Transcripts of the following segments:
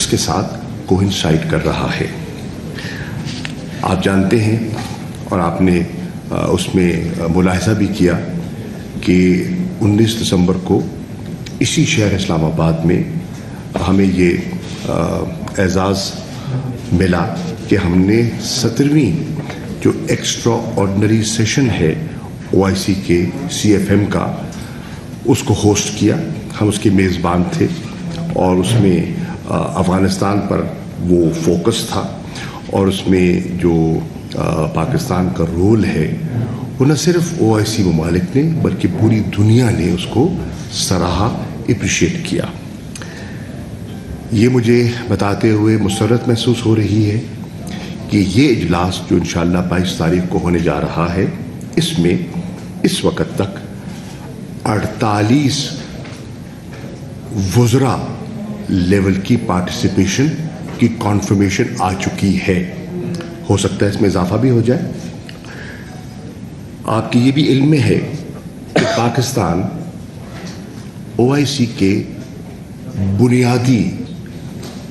کے ساتھ کوئنسائڈ کر رہا ہے. آپ جانتے ہیں اور آپ نے اس میں ملاحظہ بھی کیا کہ 19 دسمبر کو اسی شہر اسلام آباد میں ہمیں یہ اعزاز ملا کہ ہم نے 17ویں جو ایکسٹرا آرڈنری سیشن ہے OIC کے CFM کا اس کو ہوسٹ کیا. ہم اس کے میزبان تھے اور اس میں افغانستان پر وہ فوکس تھا اور اس میں جو پاکستان کا رول ہے وہ نہ صرف OIC ممالک نے بلکہ پوری دنیا نے اس کو سراہا، اپریشیٹ کیا. یہ مجھے بتاتے ہوئے مسرت محسوس ہو رہی ہے کہ یہ اجلاس جو انشاءاللہ 22 تاریخ کو ہونے جا رہا ہے اس میں اس وقت تک 48 وزراء لیول کی پارٹیسپیشن کی کنفرمیشن آ چکی ہے. ہو سکتا ہے اس میں اضافہ بھی ہو جائے. آپ کی یہ بھی علم میں ہے کہ پاکستان OIC کے بنیادی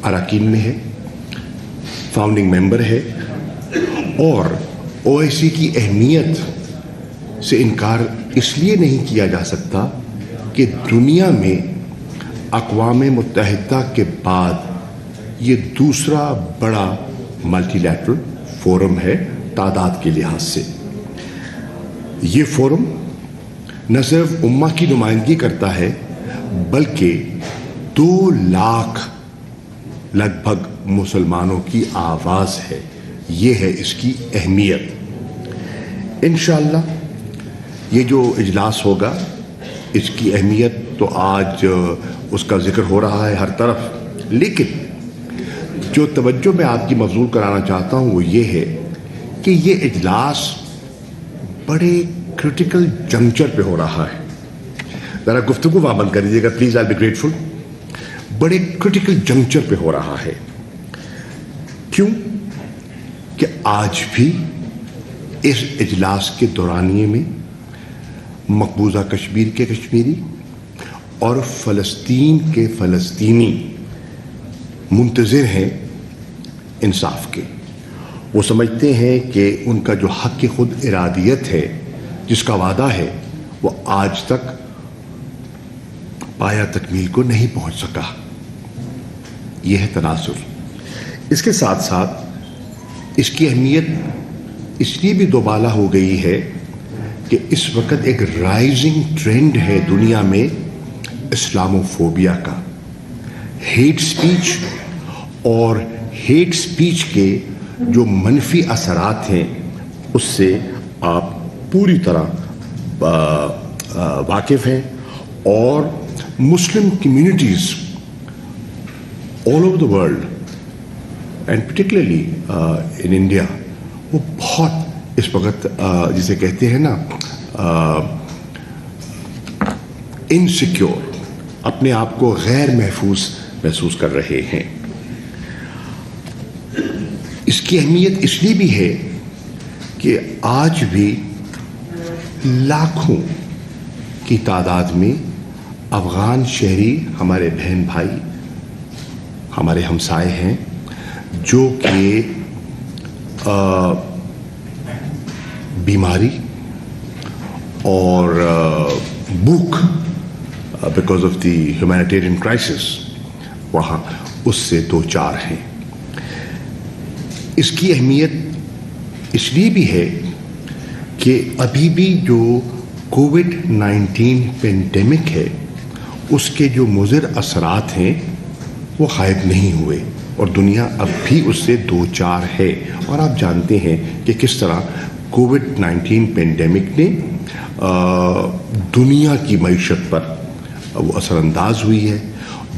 اراکین میں ہے، فاؤنڈنگ ممبر ہے، اور OIC کی اہمیت سے انکار اس لیے نہیں کیا جا سکتا کہ دنیا میں اقوام متحدہ کے بعد یہ دوسرا بڑا ملٹی لیٹرل فورم ہے تعداد کے لحاظ سے. یہ فورم نہ صرف امہ کی نمائندگی کرتا ہے بلکہ 2 لاکھ لگ بھگ مسلمانوں کی آواز ہے. یہ ہے اس کی اہمیت. انشاءاللہ یہ جو اجلاس ہوگا اس کی اہمیت تو آج اس کا ذکر ہو رہا ہے ہر طرف، لیکن جو توجہ میں آپ کی مبذول کرانا چاہتا ہوں وہ یہ ہے کہ یہ اجلاس بڑے کرٹیکل جنکچر پہ ہو رہا ہے. ذرا گفتگو وہاں بند کر دیجیے گا پلیز، آئی بی گریٹفل. بڑے کرٹیکل جنکچر پہ ہو رہا ہے. کیوں کہ آج بھی اس اجلاس کے دورانیے میں مقبوضہ کشمیر کے کشمیری اور فلسطین کے فلسطینی منتظر ہیں انصاف کے. وہ سمجھتے ہیں کہ ان کا جو حق خود ارادیت ہے، جس کا وعدہ ہے، وہ آج تک پایا تکمیل کو نہیں پہنچ سکا. یہ ہے تناظر. اس کے ساتھ ساتھ اس کی اہمیت اس لیے بھی دوبالا ہو گئی ہے کہ اس وقت ایک رائزنگ ٹرینڈ ہے دنیا میں اسلاموفوبیا کا. ہیٹ سپیچ اور ہیٹ سپیچ کے جو منفی اثرات ہیں اس سے آپ پوری طرح واقف ہیں، اور مسلم communities all over the world and particularly in India وہ بہت اس وقت جسے کہتے ہیں نا انسیکیور، اپنے آپ کو غیر محسوس کر رہے ہیں. اس کی اہمیت اس لیے بھی ہے کہ آج بھی لاکھوں کی تعداد میں افغان شہری ہمارے بہن بھائی، ہمارے ہمسائے ہیں جو کہ بیماری اور بھوک because of the humanitarian crisis وہاں اس سے دوچار ہیں. اس کی اہمیت اس لیے بھی ہے کہ ابھی بھی جو کووڈ-19 پینڈیمک ہے اس کے جو مضر اثرات ہیں وہ غائب نہیں ہوئے اور دنیا اب بھی اس سے دوچار ہے. اور آپ جانتے ہیں کہ کس طرح کووڈ-19 پینڈیمک نے دنیا کی معیشت پر وہ اثر انداز ہوئی ہے.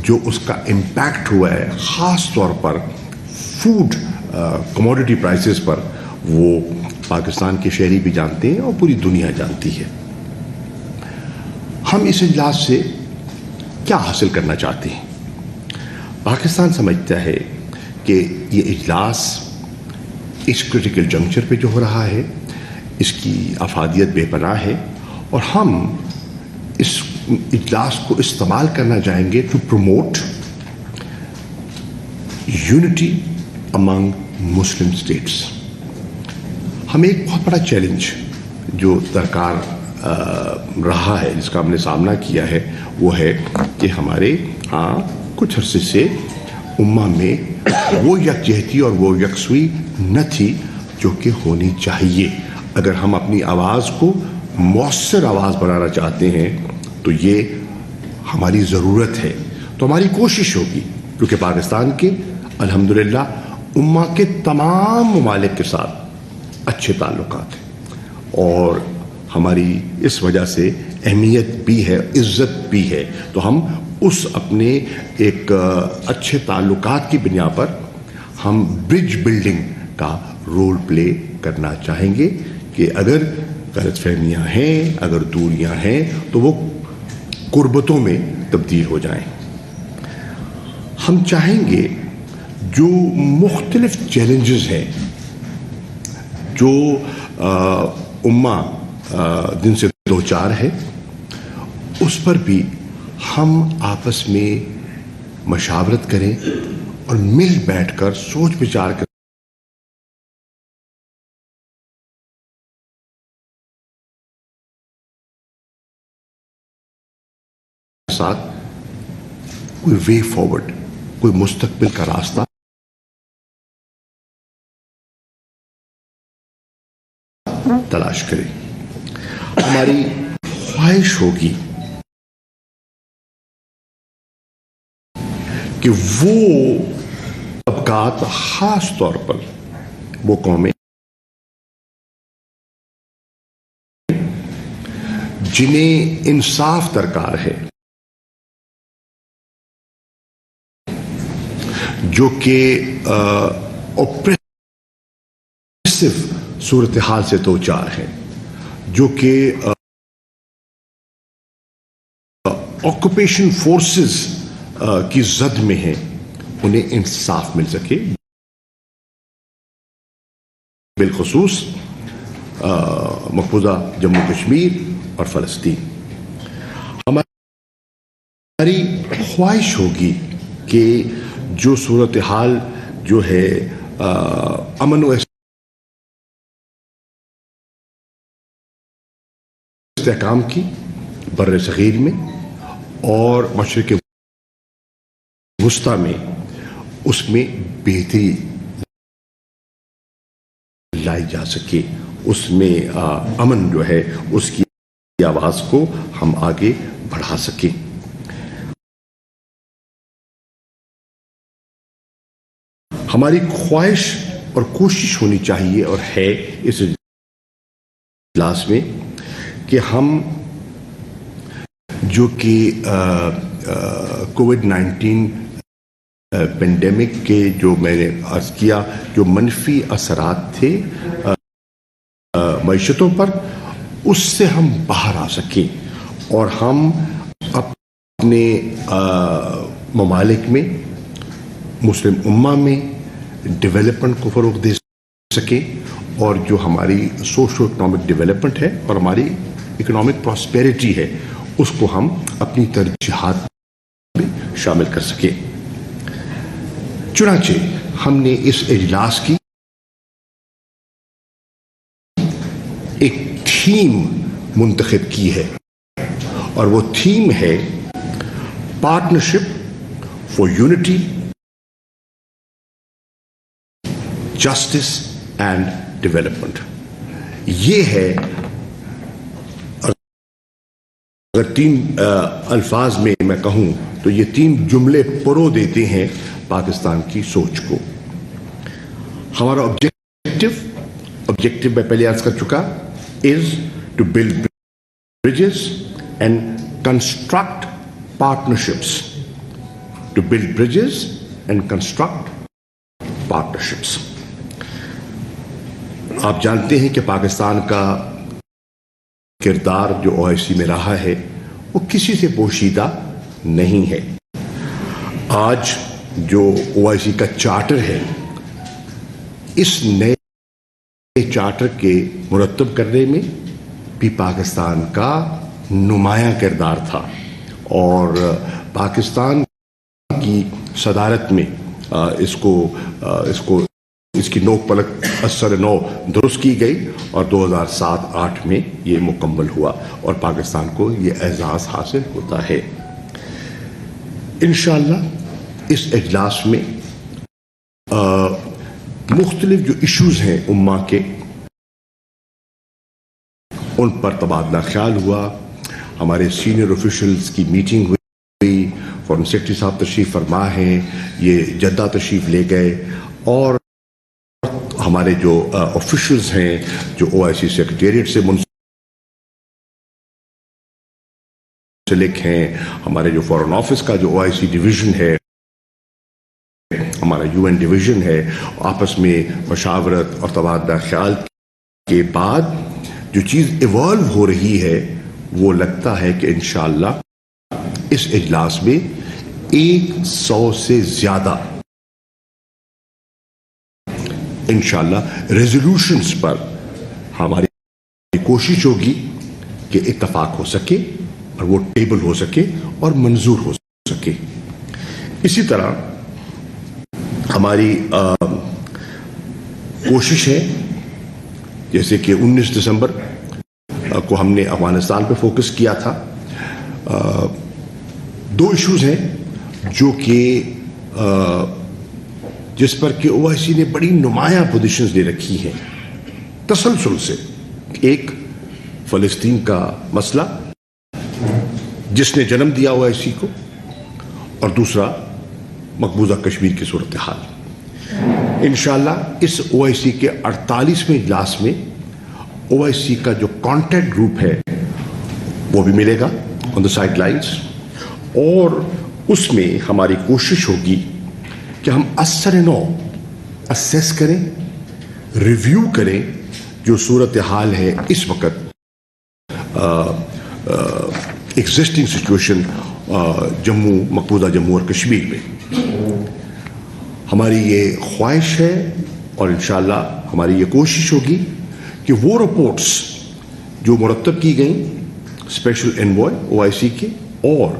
جو اس کا امپیکٹ ہوا ہے خاص طور پر فوڈ کموڈٹی پرائسز پر، وہ پاکستان کے شہری بھی جانتے ہیں اور پوری دنیا جانتی ہے. ہم اس اجلاس سے کیا حاصل کرنا چاہتے ہیں؟ پاکستان سمجھتا ہے کہ یہ اجلاس اس کرٹیکل جنکچر پہ جو ہو رہا ہے اس کی افادیت بے پناہ ہے، اور ہم اس اجلاس کو استعمال کرنا چاہیں گے to promote unity among Muslim states. ہمیں ایک بہت بڑا چیلنج جو درکار رہا ہے، جس کا ہم نے سامنا کیا ہے، وہ ہے کہ ہمارے کچھ عرصے سے امہ میں وہ یکجہتی اور وہ یکسوئی نہ تھی جو کہ ہونی چاہیے. اگر ہم اپنی آواز کو مؤثر آواز بنانا چاہتے ہیں تو یہ ہماری ضرورت ہے. تو ہماری کوشش ہوگی، کیونکہ پاکستان کے الحمدللہ امہ کے تمام ممالک کے ساتھ اچھے تعلقات ہیں اور ہماری اس وجہ سے اہمیت بھی ہے، عزت بھی ہے. تو ہم اس اپنے ایک اچھے تعلقات کی بنا پر ہم برج بلڈنگ کا رول پلے کرنا چاہیں گے کہ اگر غلط فہمیاں ہیں، اگر دوریاں ہیں تو وہ قربتوں میں تبدیل ہو جائیں. ہم چاہیں گے جو مختلف چیلنجز ہیں جو امہ جن سے دوچار ہے، اس پر بھی ہم آپس میں مشاورت کریں اور مل بیٹھ کر سوچ بچار کر ساتھ کوئی وے فارورڈ، کوئی مستقبل کا راستہ تلاش کریں. ہماری خواہش ہوگی کہ وہ طبقات، خاص طور پر وہ قومیں جنہیں انصاف درکار ہے، جو کہ اوپریسو صورتحال سے دوچار ہے، جو کہ آکوپیشن فورسز کی زد میں ہیں، انہیں انصاف مل سکے. بالخصوص مقبوضہ جموں کشمیر اور فلسطین. ہماری خواہش ہوگی کہ جو صورتحال جو ہے امن و استحکام کی بر صغیر میں اور مشرق وسطیٰ میں، اس میں بہتری لائی جا سکے، اس میں امن جو ہے اس کی آواز کو ہم آگے بڑھا سکیں. ہماری خواہش اور کوشش ہونی چاہیے اور ہے اس اجلاس میں کہ ہم جو کہ کووڈ-19 پینڈیمک کے جو میں نے عرض کیا جو منفی اثرات تھے معیشتوں پر، اس سے ہم باہر آ سکیں اور ہم اپنے ممالک میں، مسلم امہ میں ڈیولپمنٹ کو فروغ دے سکیں اور جو ہماری سوشو اکنامک ڈیولپمنٹ ہے اور ہماری اکنامک پراسپیرٹی ہے، اس کو ہم اپنی ترجیحات میں شامل کر سکیں. چنانچہ ہم نے اس اجلاس کی ایک تھیم منتخب کی ہے اور وہ تھیم ہے partnership for unity, justice and development. یہ ہے، اگر 3 الفاظ میں میں کہوں تو یہ 3 جملے پرو دیتے ہیں پاکستان کی سوچ کو. ہمارا آبجیکٹو میں پہلے عرض کر چکا is to build bridges and construct partnerships. To build bridges and construct partnerships. آپ جانتے ہیں کہ پاکستان کا کردار جو OIC میں رہا ہے وہ کسی سے پوشیدہ نہیں ہے. آج جو OIC کا چارٹر ہے، اس نئے چارٹر کے مرتب کرنے میں بھی پاکستان کا نمایاں کردار تھا اور پاکستان کی صدارت میں اس کی نوک پلک اثر نو درست کی گئی اور 2007-8 میں یہ مکمل ہوا اور پاکستان کو یہ اعزاز حاصل ہوتا ہے. انشاءاللہ اس اجلاس میں مختلف جو ایشوز ہیں امہ کے ان پر تبادلہ خیال ہوا. ہمارے سینئر آفیشلز کی میٹنگ ہوئی، فارن سیکرٹری صاحب تشریف فرما ہیں، یہ جدہ تشریف لے گئے، اور ہمارے جو آفیشلز ہیں جو OIC سیکریٹریٹ سے منسلک ہیں، ہمارے جو فورن آفس کا جو OIC ڈویژن ہے، ہمارا UN ڈویژن ہے، آپس میں مشاورت اور تبادلہ خیال کے بعد جو چیز ایوالو ہو رہی ہے وہ لگتا ہے کہ انشاءاللہ اس اجلاس میں 100 سے زیادہ انشاءاللہ ریزولوشنز پر ہماری کوشش ہوگی کہ اتفاق ہو سکے اور وہ ٹیبل ہو سکے اور منظور ہو سکے. اسی طرح ہماری کوشش ہے، جیسے کہ 19 دسمبر کو ہم نے افغانستان پہ فوکس کیا تھا. 2 ایشوز ہیں جو کہ جس پر کہ OIC نے بڑی نمایاں پوزیشنز لے رکھی ہیں تسلسل سے. ایک فلسطین کا مسئلہ جس نے جنم دیا OIC کو، اور دوسرا مقبوضہ کشمیر کی صورتحال. انشاءاللہ اس OIC کے 48ویں اجلاس میں OIC کا جو کانٹیکٹ گروپ ہے وہ بھی ملے گا آن دا سائڈ لائنز، اور اس میں ہماری کوشش ہوگی کہ ہم اثر نو اسیس کریں، ریویو کریں جو صورتحال ہے اس وقت ایگزسٹنگ سچویشن مقبوضہ جموں اور کشمیر میں. ہماری یہ خواہش ہے اور انشاءاللہ ہماری یہ کوشش ہوگی کہ وہ رپورٹس جو مرتب کی گئیں اسپیشل انوائے OIC کے اور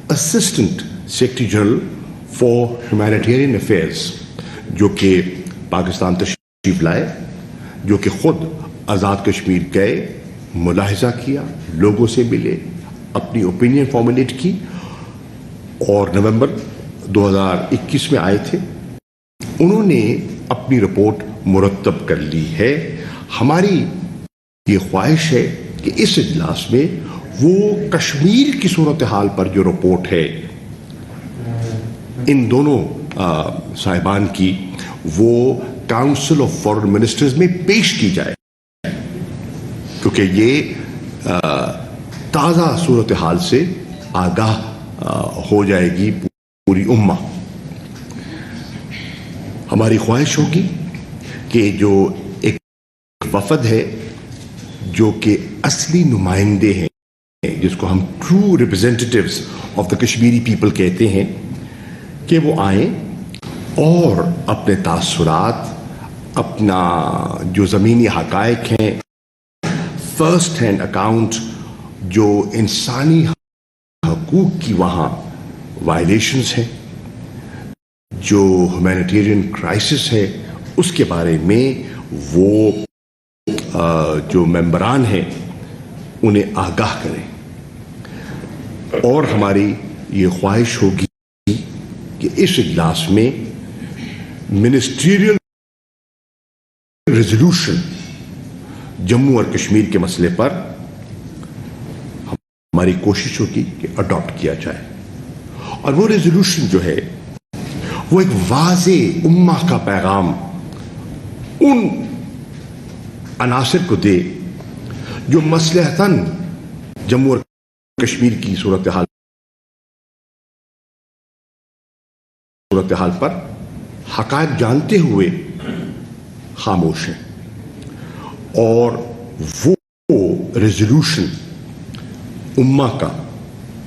assistant secretary general for humanitarian affairs جو کہ پاکستان تشریف لائے، جو کہ خود آزاد کشمیر گئے، ملاحظہ کیا، لوگوں سے ملے، اپنی اوپینین فارمولیٹ کی، اور نومبر 2021 میں آئے تھے، انہوں نے اپنی رپورٹ مرتب کر لی ہے. ہماری یہ خواہش ہے کہ اس اجلاس میں وہ کشمیر کی صورتحال پر جو رپورٹ ہے ان دونوں صاحبان کی، وہ کاؤنسل آف فارن منسٹرز میں پیش کی جائے، کیونکہ یہ تازہ صورتحال سے آگاہ ہو جائے گی پوری امہ. ہماری خواہش ہوگی کہ جو ایک وفد ہے جو کہ اصلی نمائندے ہیں، جس کو ہم true representatives of the Kashmiri people کہتے ہیں، کہ وہ آئیں اور اپنے تاثرات، اپنا جو زمینی حقائق ہیں، فرسٹ ہینڈ اکاؤنٹ جو انسانی حقوق کی وہاں وائلیشنز ہیں، جو ہیومینیٹیرین کرائسس ہے، اس کے بارے میں وہ جو ممبران ہیں انہیں آگاہ کریں. اور ہماری یہ خواہش ہوگی کہ اس اجلاس میں منسٹریل ریزولوشن جموں اور کشمیر کے مسئلے پر ہماری کوشش ہوگی کہ اڈاپٹ کیا جائے. اور وہ ریزولوشن جو ہے وہ ایک واضح امہ کا پیغام ان عناصر کو دے جو مصلحتاً جموں اور کشمیر کی صورتحال پر حقائق جانتے ہوئے خاموش ہیں. اور وہ ریزولوشن امہ کا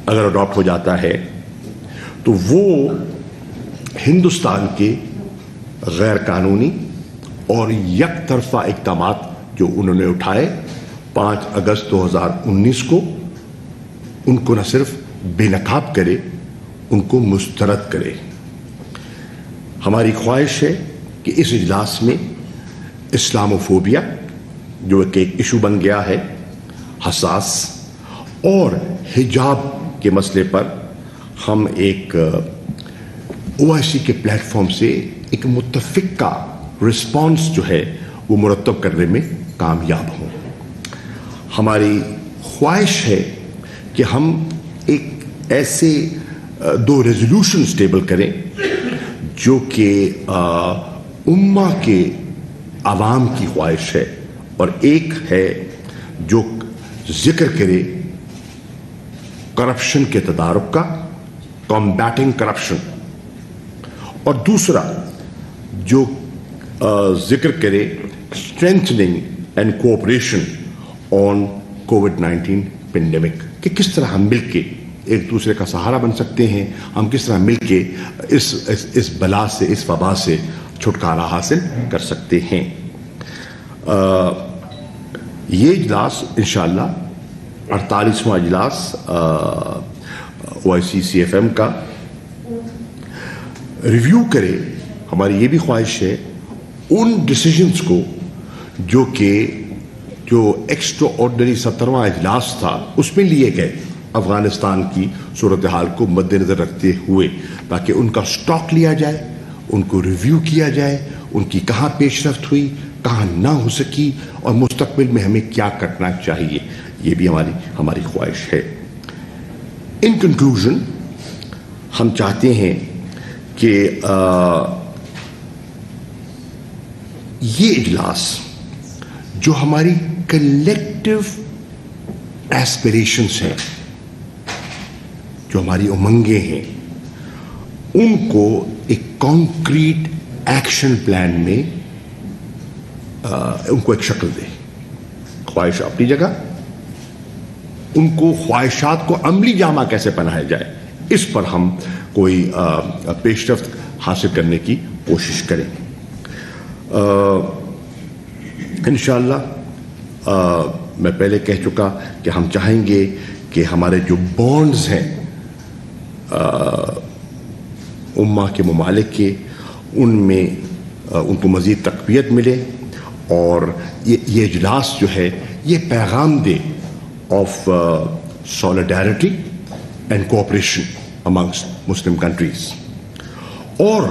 اگر اڈاپٹ ہو جاتا ہے تو وہ ہندوستان کے غیر قانونی اور یک طرفہ اقدامات جو انہوں نے اٹھائے 5 اگست 2019 کو، ان کو نہ صرف بے نقاب کرے، ان کو مسترد کرے. ہماری خواہش ہے کہ اس اجلاس میں اسلاموفوبیا جو ایک ایشو بن گیا ہے حساس، اور حجاب کے مسئلے پر ہم ایک OIC کے پلیٹ فارم سے ایک متفقہ رسپانس جو ہے وہ مرتب کرنے میں کامیاب ہوں۔ ہماری خواہش ہے کہ ہم ایک ایسے 2 ریزولوشنز ٹیبل کریں جو کہ امہ کے عوام کی خواہش ہے، اور ایک ہے جو ذکر کرے کرپشن کے تدارک کا، کمبیٹنگ کرپشن، اور دوسرا جو ذکر کرے اسٹرینتھننگ اینڈ کوآپریشن آن کووڈ-19 پینڈیمک، کہ کس طرح ہم مل کے ایک دوسرے کا سہارا بن سکتے ہیں، ہم کس طرح مل کے اس بلا سے، اس وبا سے چھٹکارا حاصل کر سکتے ہیں۔ یہ اجلاس انشاءاللہ 48واں اجلاس OIC CFM کا ریویو کرے۔ ہماری یہ بھی خواہش ہے ان ڈیسیجنز کو جو ایکسٹرا آرڈنری 17واں اجلاس تھا اس میں لیے گئے افغانستان کی صورتحال کو مد نظر رکھتے ہوئے، تاکہ ان کا سٹاک لیا جائے، ان کو ریویو کیا جائے، ان کی کہاں پیش رفت ہوئی، کہاں نہ ہو سکی، اور مستقبل میں ہمیں کیا کرنا چاہیے، یہ بھی ہماری خواہش ہے۔ ان کنکلوژن ہم چاہتے ہیں کہ یہ اجلاس جو ہماری کلیکٹیو ایسپریشنز ہیں، جو ہماری امنگیں ہیں، ان کو ایک کانکریٹ ایکشن پلان میں ان کو ایک شکل دے۔ خواہش اپنی جگہ، ان کو خواہشات کو عملی جامہ کیسے پہنایا جائے، اس پر ہم کوئی پیش رفت حاصل کرنے کی کوشش کریں۔ انشاءاللہ میں پہلے کہہ چکا کہ ہم چاہیں گے کہ ہمارے جو بانڈز ہیں امہ کے ممالک کے، ان میں ان کو مزید تقویت ملے، اور یہ اجلاس جو ہے یہ پیغام دے of solidarity and cooperation amongst مسلم کنٹریز، اور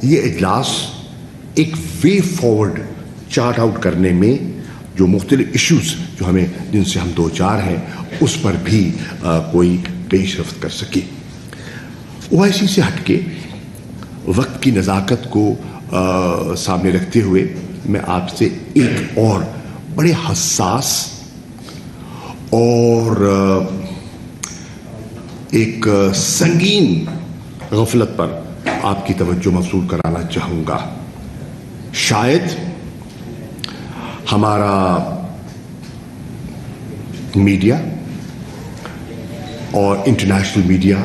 یہ اجلاس ایک وے فارورڈ چارٹ آؤٹ کرنے میں جو مختلف ایشوز جو جن سے ہم دو چار ہیں اس پر بھی کوئی پیش رفت کر سکے۔ OIC سے ہٹ کے وقت کی نزاکت کو سامنے رکھتے ہوئے میں آپ سے ایک اور بڑے حساس اور ایک سنگین غفلت پر آپ کی توجہ مبذول کرانا چاہوں گا۔ شاید ہمارا میڈیا اور انٹرنیشنل میڈیا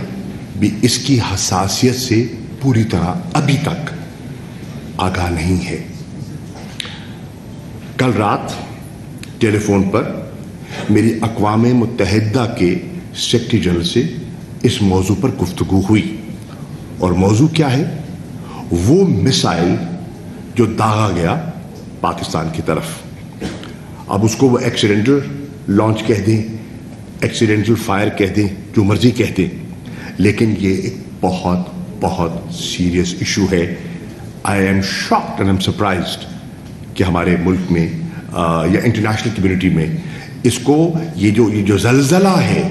بھی اس کی حساسیت سے پوری طرح ابھی تک آگاہ نہیں ہے۔ کل رات ٹیلی فون پر میری اقوام متحدہ کے سیکرٹری جنرل سے اس موضوع پر گفتگو ہوئی، اور موضوع کیا ہے؟ وہ میسائل جو داغا گیا پاکستان کی طرف، اب اس کو وہ ایکسیڈنٹل لانچ کہہ دیں، ایکسیڈنٹل فائر کہہ دیں، جو مرضی کہہ دیں، لیکن یہ ایک بہت بہت سیریس ایشو ہے۔ I am shocked and I am surprised کہ ہمارے ملک میں یا انٹرنیشنل کمیونٹی میں اس کو یہ جو زلزلہ ہے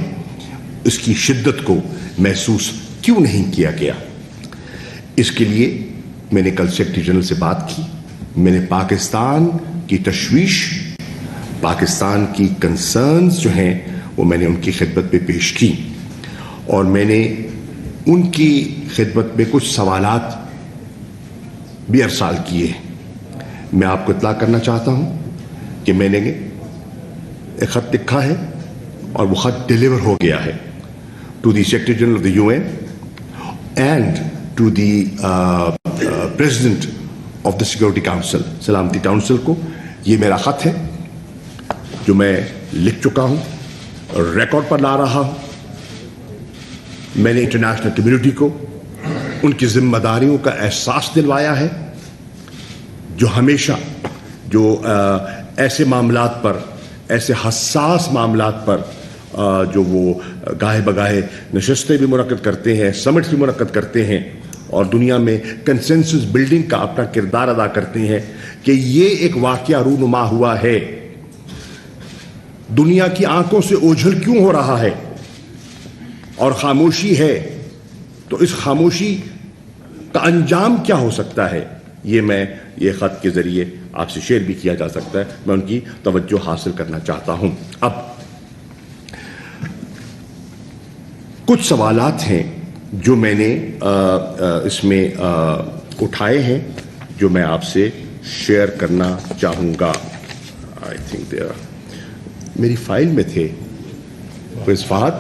اس کی شدت کو محسوس کیوں نہیں کیا گیا۔ اس کے لیے میں نے کل سیکرٹری جنرل سے بات کی، میں نے پاکستان کی تشویش، پاکستان کی کنسرنز جو ہیں وہ میں نے ان کی خدمت پہ پیش کی، اور میں نے ان کی خدمت میں کچھ سوالات بھی ارسال کیے۔ میں آپ کو اطلاع کرنا چاہتا ہوں کہ میں نے ایک خط لکھا ہے اور وہ خط ڈیلیور ہو گیا ہے to the secretary general of the UN and to the president of the security council, سلامتی کاؤنسل کو۔ یہ میرا خط ہے جو میں لکھ چکا ہوں، ریکارڈ پر لا رہا ہوں۔ میں نے انٹرنیشنل کمیونٹی کو ان کی ذمہ داریوں کا احساس دلوایا ہے، جو ہمیشہ جو ایسے معاملات پر، ایسے حساس معاملات پر جو وہ گاہے بگاہے نشستیں بھی منعقد کرتے ہیں، سمٹس بھی منعقد کرتے ہیں اور دنیا میں کنسنسس بلڈنگ کا اپنا کردار ادا کرتے ہیں کہ یہ ایک واقعہ رونما ہوا ہے، دنیا کی آنکھوں سے اوجھل کیوں ہو رہا ہے اور خاموشی ہے، تو اس خاموشی کا انجام کیا ہو سکتا ہے، یہ خط کے ذریعے آپ سے شیئر بھی کیا جا سکتا ہے، میں ان کی توجہ حاصل کرنا چاہتا ہوں۔ اب کچھ سوالات ہیں جو میں نے اس میں اٹھائے ہیں جو میں آپ سے شیئر کرنا چاہوں گا۔ آئی تھنک میری فائل میں تھے فہد،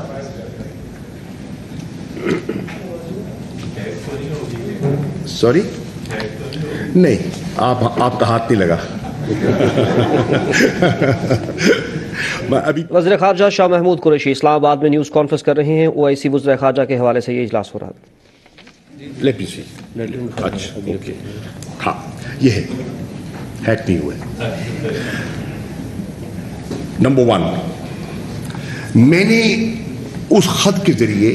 سوری نہیں، آپ کا ہاتھ نہیں لگا۔ وزیر خارجہ شاہ محمود قریشی اسلام آباد میں نیوز کانفرنس کر رہے ہیں، OIC وزیر خارجہ کے حوالے سے یہ اجلاس ہو رہا ہے۔ اچھا اوکے، ہاں یہ ہے، ہیک نہیں ہوئے۔ نمبر 1، میں نے اس خط کے ذریعے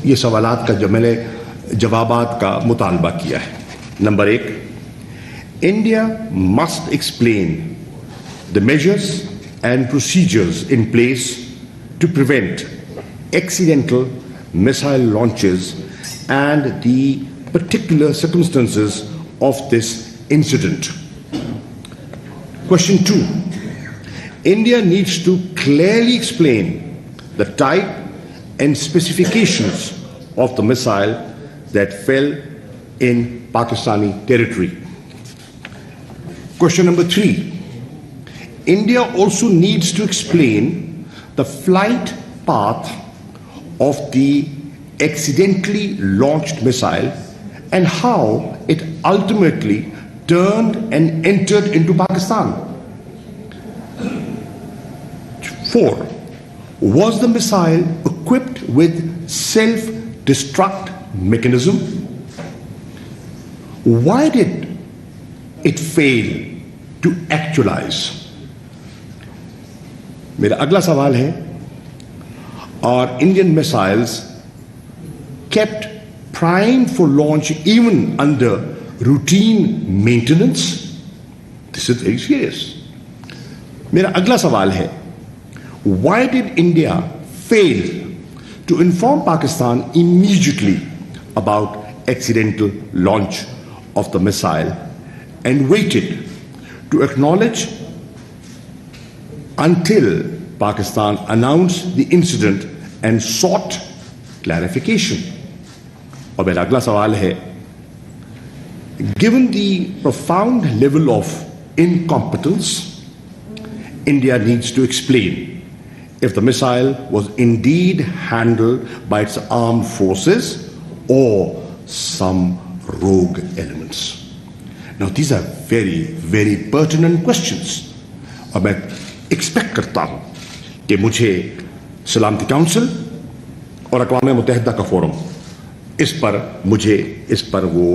یہ سوالات کا جو میں نے جوابات کا مطالبہ کیا ہے۔ Number 1، India must explain the measures and procedures in place to prevent accidental missile launches and the particular circumstances of this incident. Question 2, India needs to clearly explain the type and specifications of the missile that fell in Pakistani territory. Question number 3, India also needs to explain the flight path of the accidentally launched missile and how it ultimately turned and entered into Pakistan. 4, was the missile equipped with self-destruct mechanism? Why did it fail to actualize? میرا اگلا سوال ہے، اور Indian میسائلز kept primed for launch even under routine maintenance? This is very serious. میرا اگلا سوال ہے، why did India fail to inform Pakistan immediately about accidental launch of the missile and waited to acknowledge until Pakistan announced the incident and sought clarification? اور میرا اگلا سوال ہے، given the profound level of incompetence, India needs to explain if the missile was indeed handled by its armed forces or some rogue elements. Now these are very, very pertinent questions. اور میں expect کرتا ہوں کہ مجھے سلامتی council اور اقوام متحدہ کا فورم اس پر وہ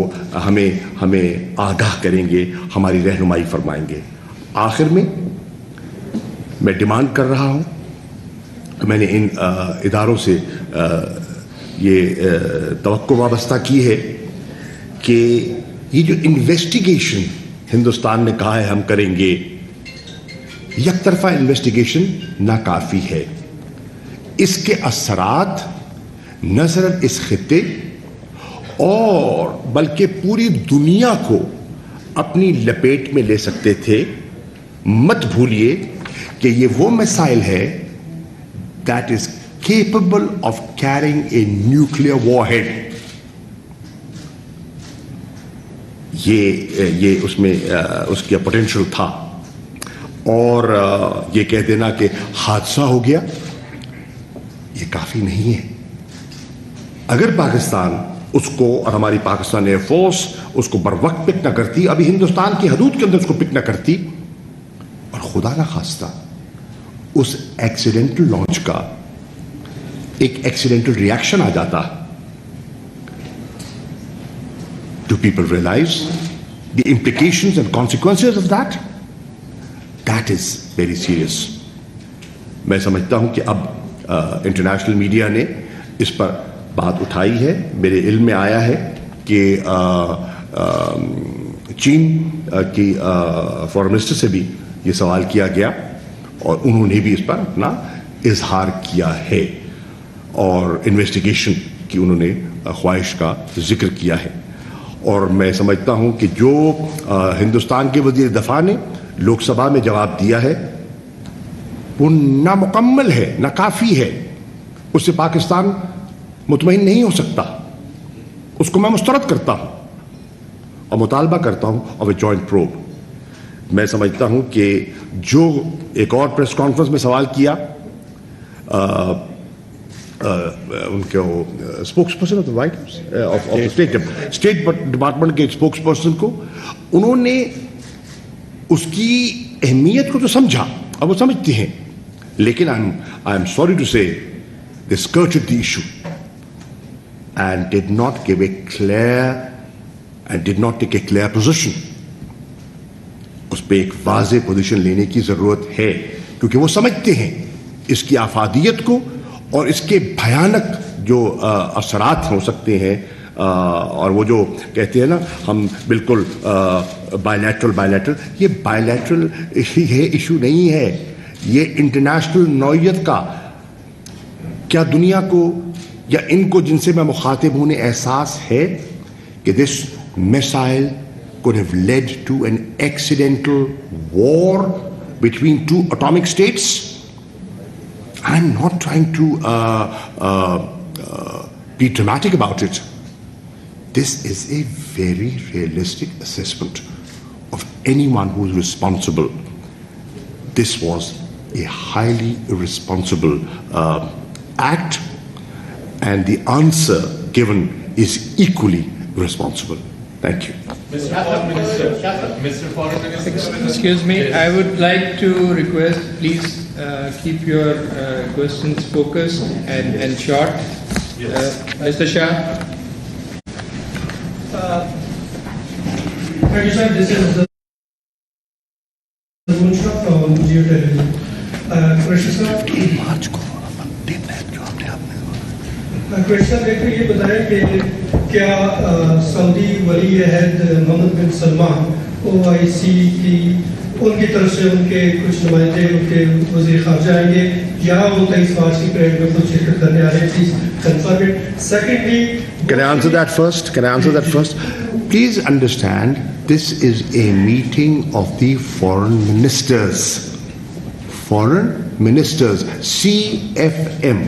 ہمیں آگاہ کریں گے، ہماری رہنمائی فرمائیں گے۔ آخر میں میں ڈیمانڈ کر رہا ہوں، میں نے ان اداروں سے یہ توقع وابستہ کی ہے کہ یہ جو انویسٹیگیشن ہندوستان نے کہا ہے ہم کریں گے، یک طرفہ انویسٹیگیشن ناکافی ہے، اس کے اثرات نہ صرف اس خطے اور بلکہ پوری دنیا کو اپنی لپیٹ میں لے سکتے تھے۔ مت بھولیے کہ یہ وہ میسائل ہے that is capable of carrying a nuclear warhead. یہ اس میں اس کا پوٹینشل تھا، اور یہ کہہ دینا کہ حادثہ ہو گیا یہ کافی نہیں ہے۔ اگر پاکستان اس کو اور ہماری پاکستان ایئر فورس اس کو بر وقت پک نہ کرتی، ابھی ہندوستان کی حدود کے اندر اس کو پک نہ کرتی، اور خدا نہ خواستہ اس ایکسیڈنٹل لانچ کا ایک ایکسیڈنٹل ریاکشن آ جاتا، Do people realize the implications and consequences of that? That is very serious. میں سمجھتا ہوں کہ اب انٹرنیشنل میڈیا نے اس پر بات اٹھائی ہے. میرے علم میں آیا ہے کہ چین کی فارن منسٹر سے بھی یہ سوال کیا گیا اور انہوں نے بھی اس پر اپنا اظہار کیا ہے اور انویسٹیگیشن کی انہوں نے خواہش کا ذکر کیا ہے. اور میں سمجھتا ہوں کہ جو ہندوستان کے وزیر دفاع نے لوک سبھا میں جواب دیا ہے وہ نہ مکمل ہے نہ کافی ہے. اس سے پاکستان مطمئن نہیں ہو سکتا. اس کو میں مسترد کرتا ہوں اور مطالبہ کرتا ہوں آف اے جوائنٹ پروب. میں سمجھتا ہوں کہ جو ایک اور پریس کانفرنس میں سوال کیا ان کے spokes person of the white house of state department کے اسپوکس پرسن کو, انہوں نے اس کی اہمیت کو تو سمجھا اور وہ سمجھتے ہیں, لیکن I am sorry to say they skirted the issue and did not give a clear and did not take a clear position. اس پہ ایک واضح پوزیشن لینے کی ضرورت ہے کیونکہ وہ سمجھتے ہیں اس کی افادیت کو اور اس کے بھیانک جو اثرات ہو سکتے ہیں. اور وہ جو کہتے ہیں نا ہم بالکل بائیلیٹرل, یہ بائیلیٹرل یہ ایشو نہیں ہے, یہ انٹرنیشنل نوعیت کا. کیا دنیا کو یا ان کو جن سے میں مخاطب ہوں نے احساس ہے کہ دس missile could have led to an accidental war between two atomic states? I'm not trying to be dramatic about it. This is a very realistic assessment of anyone who is responsible. This was a highly irresponsible act, and the answer given is equally responsible. Thank you. Mr. Foreign Minister. Excuse me, I would like to request, please keep your questions focused and short. Yes. Mr. Shah. Thank you, sir. This is the Shah from Jio Television. Question, sir. Question, ایک یہ بتائیں کہ کیا سعودی ولی عہد محمد بن Salman OIC کی ان کی طرف سے ان کے کچھ نمائندے ان کے وزیر خارجہ آئیں گے یا وہ 23 مارچ کی پریڈ میں خود شرکت کرنے آ رہے ہیں؟ Please confirm it. Secondly, Can I answer that first? Please understand, this is a meeting of the foreign ministers. Foreign ministers, CFM.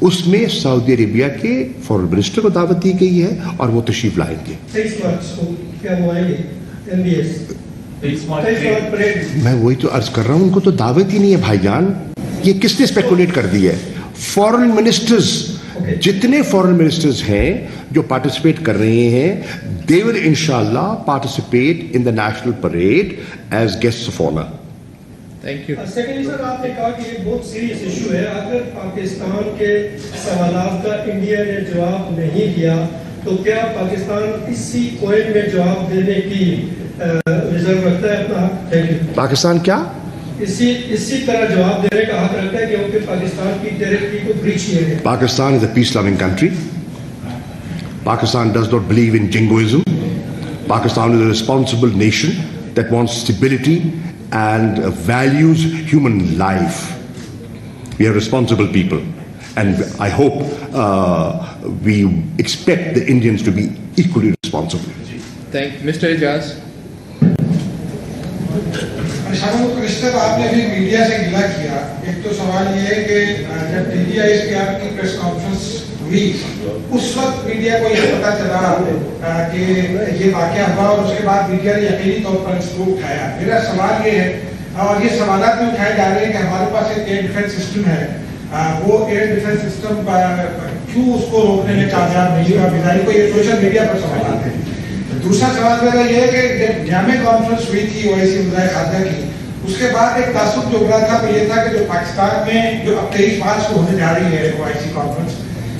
اس میں سعودی عربیہ کے فارن منسٹر کو دعوت دی گئی ہے اور وہ تشریف لائیں گے. 23 مارچ کو کیا وہ آئیں گے MBS 23 مارچ پریڈ؟ میں وہی تو عرض کر رہا ہوں, ان کو تو دعوت ہی نہیں ہے بھائی جان. یہ کس نے اسپیکولیٹ کر دی ہے؟ فارن منسٹرز, جتنے فارن منسٹرز ہیں جو پارٹیسپیٹ کر رہے ہیں, they will انشاءاللہ participate in the national parade as guests of honor. Thank you. Secondly sir, آپ نے کہا کہ یہ بہت سیریس ایشو ہے. اگر پاکستان کے سوالات کا انڈیا نے جواب نہیں دیا تو کیا پاکستان اسی کوئن میں جواب دینے کی ریزرو رکھتا ہے اپنا حق؟ Thank you. پاکستان کیا اسی طرح جواب دینے کا حق رکھتا ہے کیونکہ پاکستان کی ٹیریٹری کو بریچ کیا ہے. Pakistan is a peace-loving country. Pakistan does not believe in jingoism. Pakistan is a responsible nation that wants stability and values human life. We are responsible people, and I hope we expect the Indians to be equally responsible. Thank you. Mr. Ijaz. کرسٹر, آپ نے بھی media سے گلا کیا. ایک تو سوال یہ ہے کہ جب DGI کی آپ کی پریس کانفرنس ہوئی اس وقت میڈیا کو یہ پتا چلا کہ یہ واقعہ ہوا اور اس کے بعد میڈیا نے یقینی طور پر اس کو اٹھایا. میرا سوال یہ ہے, اور یہ سوالات میں اٹھائے جا رہے ہیں کہ ہمارے پاس ایک ایئر ڈیفینس سسٹم ہے, وہ ایئر ڈیفینس سسٹم کیوں اس کو روکنے میں کامیاب نہیں ہوا میزائل کو؟ یہ سوشل میڈیا پر سوالات ہیں. دوسرا سوال میرا یہ ہے کہ جب جامع کانفرنس ہوئی تھی OIC وزرائے خارجہ کی, اس کے بعد ایک تعصب جو ابھرا تھا وہ یہ تھا کہ جو پاکستان میں جو اب 23 مارچ کو ہونے جا رہی ہے OIC conference,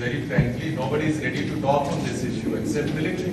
Very frankly, nobody is ready to talk on this issue except military.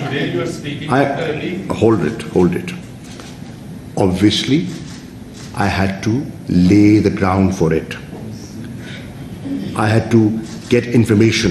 Today you are speaking after a leak. Hold it. Obviously, I had to lay the ground for it. I had to get information.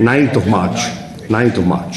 9th of March.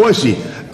OIC।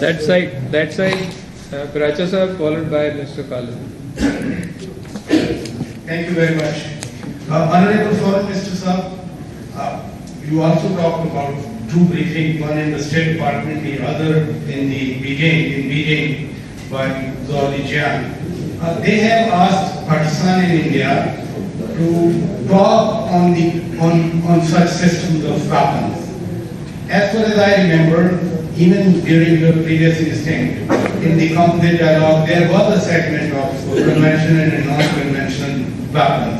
That side, Karacha sir, followed by Mr. Khalid. Thank you very much. Honorable Foreign Minister Saab, you also talked about two briefings, one in the State Department, the other in Beijing by Zawadi Jian. They have asked Pakistan and India to talk on such systems of weapons. As far as I remember, even during the previous instinct, in the composite dialogue, there was a segment of conventional and non-conventional weapons.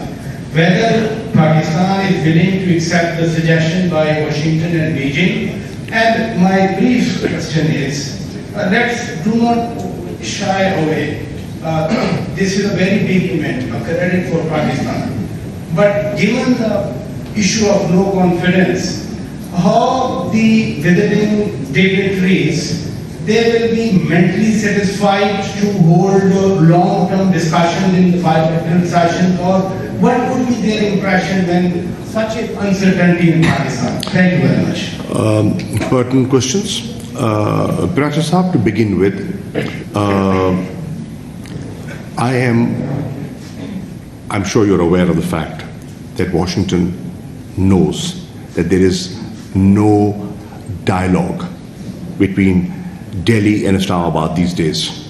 Whether Pakistan is willing to accept the suggestion by Washington and Beijing. And my brief question is, let's do not shy away. This is a very big event, a credit for Pakistan. But given the issue of no confidence, how the withering dignitaries, they will be mentally satisfied to hold long-term discussions in the bilateral sessions, or what would be their impression when such an uncertainty in Pakistan? Thank you very much. Pertinent questions. Bharata Sahab, to begin with, I'm sure you're aware of the fact that Washington knows that there is no dialogue between Delhi and Islamabad these days.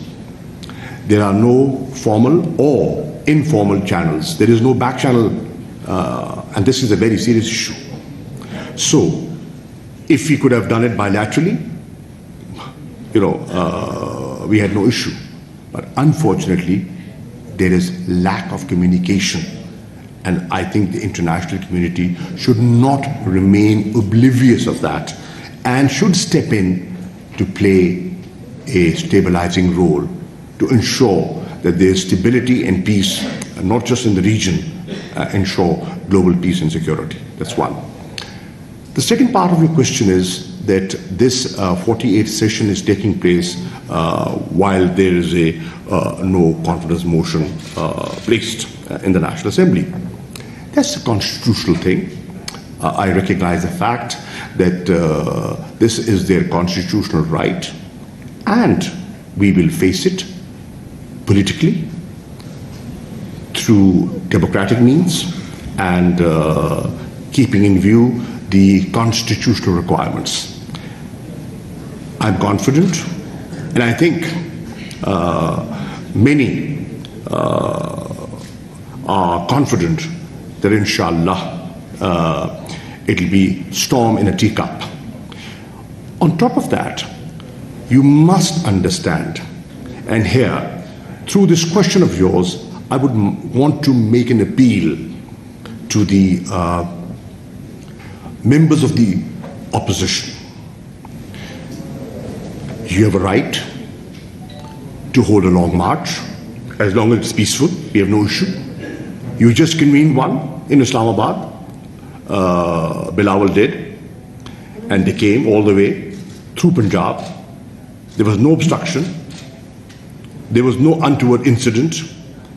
There are no formal or informal channels. There is no back channel, and this is a very serious issue. So, if we could have done it bilaterally, we had no issue. But unfortunately, there is lack of communication. And I think the international community should not remain oblivious of that and should step in to play a stabilizing role to ensure that there is stability and peace, not just in the region, ensure global peace and security. That's one. The second part of your question is that this 48th session is taking place while there is a no confidence motion placed in the National Assembly. That's a constitutional thing. I recognize the fact that this is their constitutional right, and we will face it politically through democratic means and keeping in view the constitutional requirements. I'm confident, and I think many are confident that inshallah it'll be storm in a teacup. On top of that, you must understand, and here, through this question of yours, I would want to make an appeal to the members of the opposition. You have a right to hold a long march, as long as it's peaceful. We have no issue. You just convened one in Islamabad. Bilawal did, and they came all the way through Punjab. There was no obstruction. There was no untoward incident.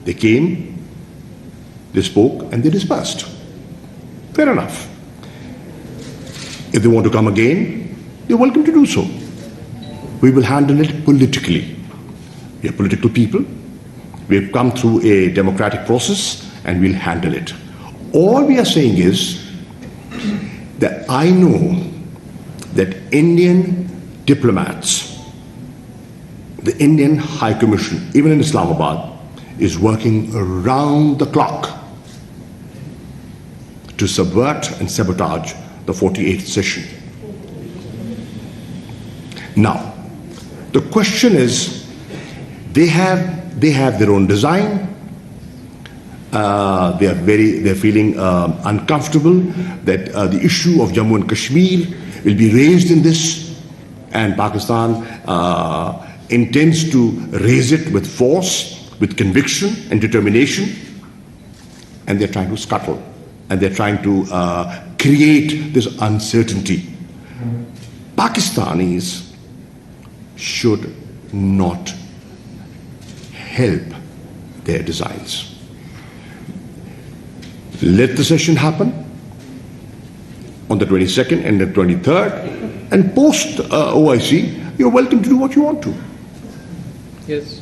They came, they spoke, and they dispersed. Fair enough. If they want to come again, they're welcome to do so. We will handle it politically. We are political people. We have come through a democratic process, and we'll handle it. All we are saying is that I know that Indian diplomats, the Indian High Commission, even in Islamabad, is working around the clock to subvert and sabotage the 48th session. Now, the question is, they have their own design. They're feeling uncomfortable that the issue of Jammu and Kashmir will be raised in this, and Pakistan intends to raise it with force, with conviction and determination, and they're trying to scuttle, and they're trying to create this uncertainty. Pakistanis should not help their designs. Let the session happen on the 22nd and the 23rd, and post OIC, you're welcome to do what you want to. Yes.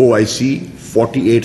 OIC 48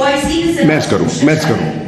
OIC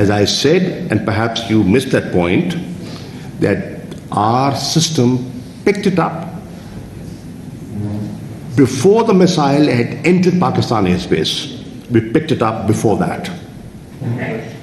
As I said, and perhaps you missed that point, that our system picked it up before the missile had entered Pakistan airspace. We picked it up before that.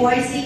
OIC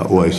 OIC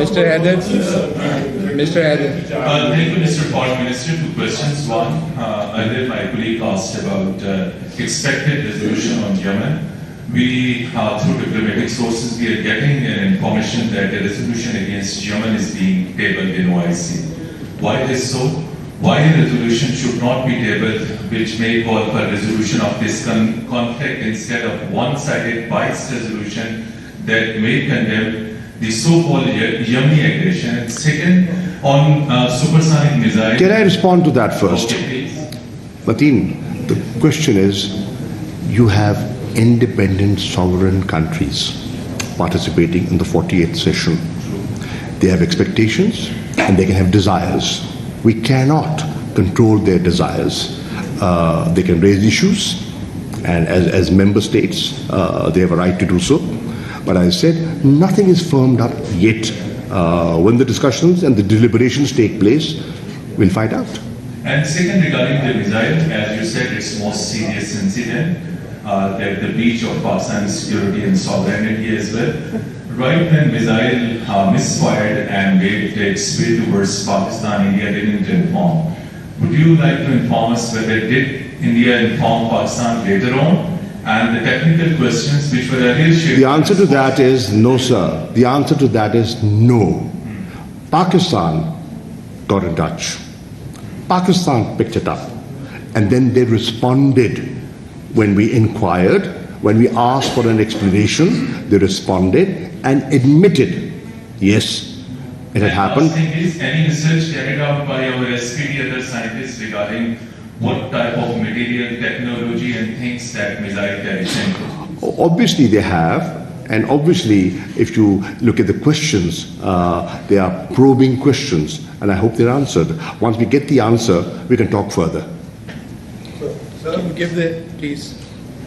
Mr. Haider. Thank you, Mr. Foreign Minister. Two questions. One, earlier my colleague asked about expected resolution on Yemen. We, through diplomatic sources, we are getting information that a resolution against Yemen is being tabled in OIC. Why is so? Why a resolution should not be tabled which may call for resolution of this conflict instead of one-sided biased resolution that may condemn the so-called Yemeni aggression? And second, on supersonic missiles. Can I respond to that first? Okay, please. Mateen, the question is, you have independent sovereign countries participating in the 48th session. They have expectations and they can have desires. We cannot control their desires. They can raise issues and as member states they have a right to do so. But as I said, nothing is firmed up yet when the discussions and the deliberations take place, we'll find out. And second, regarding the missile, as you said, it's most serious incident, that the breach of Pakistan's security and sovereignty as well. Right when missile misfired and made its way towards Pakistan, India didn't inform. Would you like to inform us whether did India inform Pakistan later on? And the technical questions which were earlier shared. The answer to that is no, sir. The answer to that is no. Pakistan got in touch. Pakistan picked it up. And then they responded when we inquired, when we asked for an explanation, they responded and admitted, yes, it had happened. Last thing is, any research carried out by our SPD, other scientists regarding what type of material, technology and things that missile carries into? Obviously they have, and obviously if you look at the questions, they are probing questions, and I hope they're answered. Once we get the answer, we can talk further. Sir, give the, please.